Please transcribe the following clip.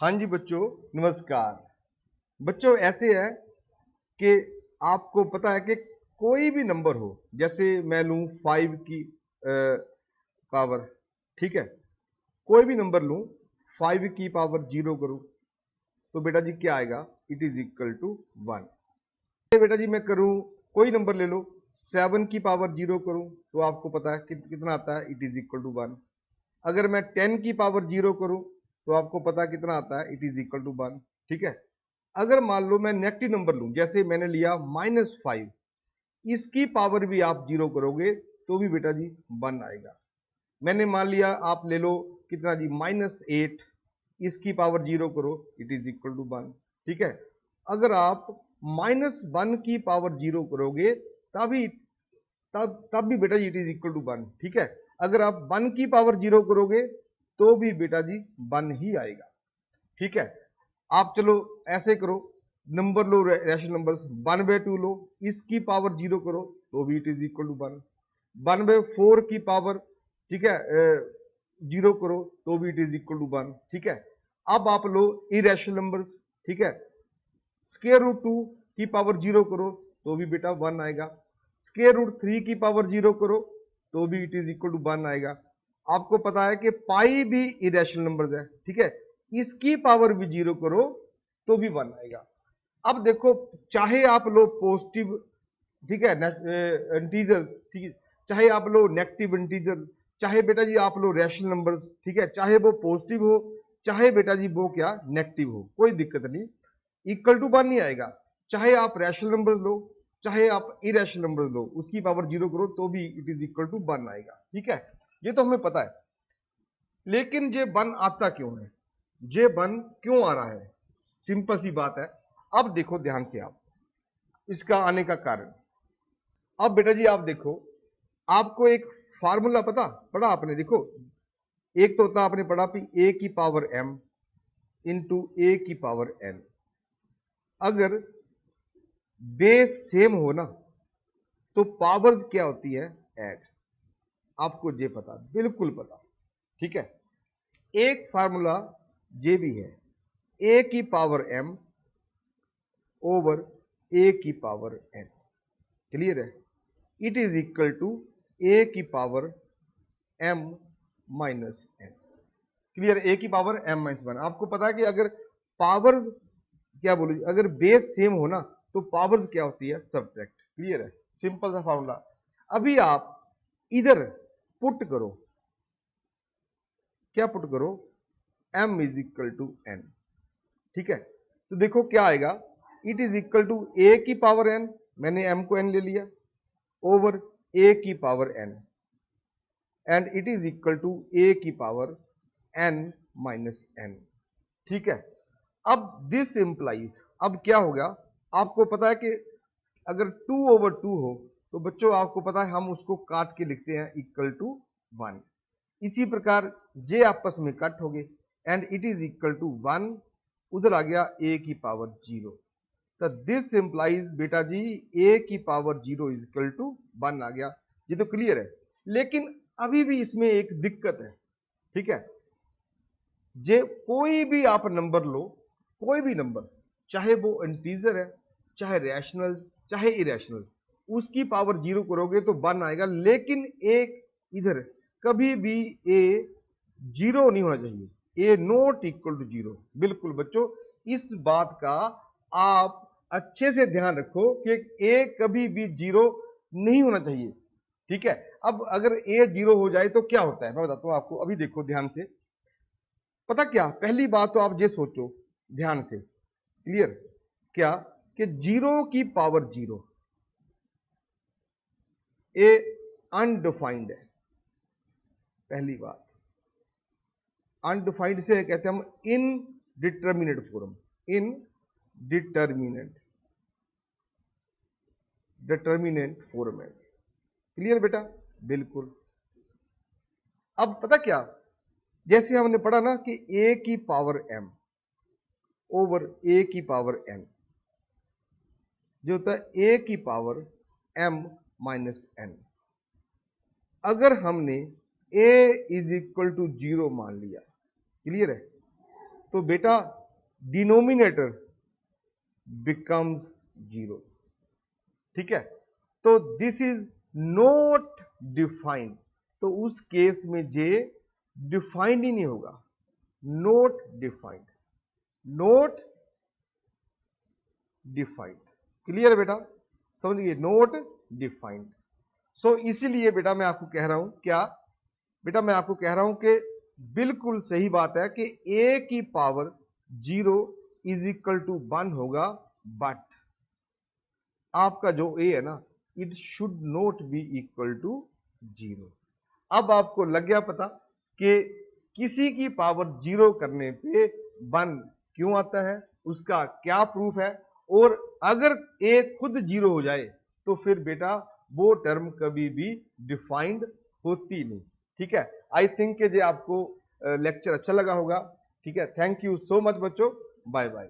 हाँ जी बच्चों, नमस्कार। बच्चों ऐसे है कि आपको पता है कि कोई भी नंबर हो, जैसे मैं लूं 5 की पावर, ठीक है। कोई भी नंबर लूं, 5 की पावर 0 करूं तो बेटा जी क्या आएगा? It is equal to 1। बेटा जी मैं करूं, कोई नंबर ले लो, 7 की पावर 0 करूं तो आपको पता है कितना आता है? It is equal to 1। अगर मैं 10 की पावर 0 करूं तो आपको पता है कितना आता है? It is equal to 1। ठीक है। अगर मान लो मैं नेगेटिव नंबर लूं, जैसे मैंने लिया -5, इसकी पावर भी आप 0 करोगे तो भी बेटा जी 1 आएगा। मैंने मान लिया, आप ले लो कितना जी, -8, इसकी पावर 0 करो, इट इज इक्वल टू 1। ठीक है। अगर आप -1 की पावर 0 करोगे तभी तब भी बेटा जी इट इज इक्वल टू 1। ठीक है। अगर आप 1 की पावर 0 करोगे तो भी बेटा जी 1 ही आएगा। ठीक है। आप चलो ऐसे करो, नंबर लो, रैशनल नंबर्स, 1/2 लो, इसकी पावर 0 करो तो भी इट इज इक्वल टू 1। 1/4 की पावर, ठीक है, 0 करो तो भी इट इज इक्वल टू 1। ठीक है। अब आप लो इरेशनल नंबर्स, ठीक है, स्क्वायर रूट 2 की पावर 0 करो तो भी बेटा 1 आएगा। स्क्वायर रूट 3 की पावर 0 करो तो भी इट इज इक्वल टू 1 आएगा। आपको पता है कि पाई भी इरेशनल नंबर्स है, ठीक है, इसकी पावर भी 0 करो तो भी 1 आएगा। अब देखो, चाहे आप लो पॉजिटिव, ठीक है, इंटीजर्स, ठीक है, चाहे आप लो नेगेटिव इंटीजर, चाहे बेटा जी आप लो रैशनल नंबर्स, ठीक है, चाहे वो पॉजिटिव हो, चाहे बेटा जी वो क्या नेगेटिव हो, कोई दिक्कत नहीं, इक्वल टू 1 नहीं आएगा। चाहे आप रैशनल नंबर लो, चाहे आप इरेशनल नंबर लो, उसकी पावर 0 करो तो भी इट इज इक्वल टू 1 आएगा। ठीक है। ये तो हमें पता है, लेकिन ये 1 आता क्यों है? ये 1 क्यों आ रहा है? सिंपल सी बात है। अब देखो ध्यान से आप इसका आने का कारण। अब बेटा जी आप देखो, आपको एक फार्मूला पढ़ा आपने, देखो, एक तो होता आपने पढ़ा कि ए की पावर m इंटू ए की पावर n। अगर बेस सेम हो ना तो पावर्स क्या होती है? ऐड। आपको ये पता, बिल्कुल पता। ठीक है। एक फार्मूला ये भी है, ए की पावर m ओवर ए की पावर n। क्लियर है? इट इज इक्वल टू ए की power m minus n। Clear? A की पावर m माइनस 1। आपको पता है कि अगर पावर्स, क्या बोलो, अगर बेस सेम हो ना तो पावर्स क्या होती है? सब्ट्रैक्ट। क्लियर है? सिंपल सा फॉर्मूला। अभी आप इधर पुट करो, क्या पुट करो? m is equal to n। ठीक है। तो देखो क्या आएगा? इट इज इक्वल टू ए की पावर n, मैंने m को n ले लिया, ओवर ए की power n, and it is equal to ए की पावर n माइनस n। ठीक है। अब दिस इंप्लाइज, अब क्या होगा? आपको पता है कि अगर 2/2 हो तो बच्चों आपको पता है हम उसको काट के लिखते हैं इक्वल टू 1। इसी प्रकार जे आपस में कट हो गए and it is equal to 1, उधर आ गया ए की पावर 0। तो दिस इंप्लाइज बेटा जी ए की पावर 0 इज इक्वल टू 1 आ गया। ये तो क्लियर है। लेकिन अभी भी इसमें एक दिक्कत है। ठीक है। जे कोई भी आप नंबर लो, कोई भी नंबर, चाहे वो इंटीजर है, चाहे रैशनल, चाहे इरेशनल, उसकी पावर 0 करोगे तो 1 आएगा। लेकिन एक इधर कभी भी ए 0 नहीं होना चाहिए, ए नॉट इक्वल टू 0। बिल्कुल बच्चों, इस बात का आप अच्छे से ध्यान रखो कि ए कभी भी 0 नहीं होना चाहिए। ठीक है। अब अगर ए 0 हो जाए तो क्या होता है, मैं बताता हूं आपको। अभी देखो ध्यान से, पता क्या, पहली बात तो आप ये सोचो ध्यान से, क्लियर, क्या कि 0 की पावर 0 ए अनडिफाइंड है। पहली बात, अनडिफाइंड से कहते हैं हम indeterminate form, indeterminate determinant form है। क्लियर बेटा? बिल्कुल। अब पता क्या, जैसे हमने पढ़ा ना कि ए की पावर m ओवर ए की पावर n, जो होता है ए की पावर m माइनस n। अगर हमने a इज इक्वल टू 0 मान लिया, क्लियर है, तो बेटा डिनोमिनेटर बिकम्स 0। ठीक है, तो दिस इज नॉट डिफाइंड, तो उस केस में जे डिफाइंड ही नहीं होगा, not defined, not defined. Clear है बेटा, समझिए, नॉट डिफाइंड। सो इसीलिए बेटा मैं आपको कह रहा हूं, क्या बेटा मैं आपको कह रहा हूं कि बिल्कुल सही बात है कि a की पावर 0 इज इक्वल टू 1 होगा, बट आपका जो a है ना, it should not be equal to 0। अब आपको लग गया पता कि किसी की पावर 0 करने पे 1 क्यों आता है, उसका क्या प्रूफ है, और अगर a खुद 0 हो जाए तो फिर बेटा वो टर्म कभी भी डिफाइंड होती नहीं। ठीक है, आई थिंक कि जे आपको लेक्चर अच्छा लगा होगा। ठीक है, थैंक यू सो मच बच्चों, बाय बाय।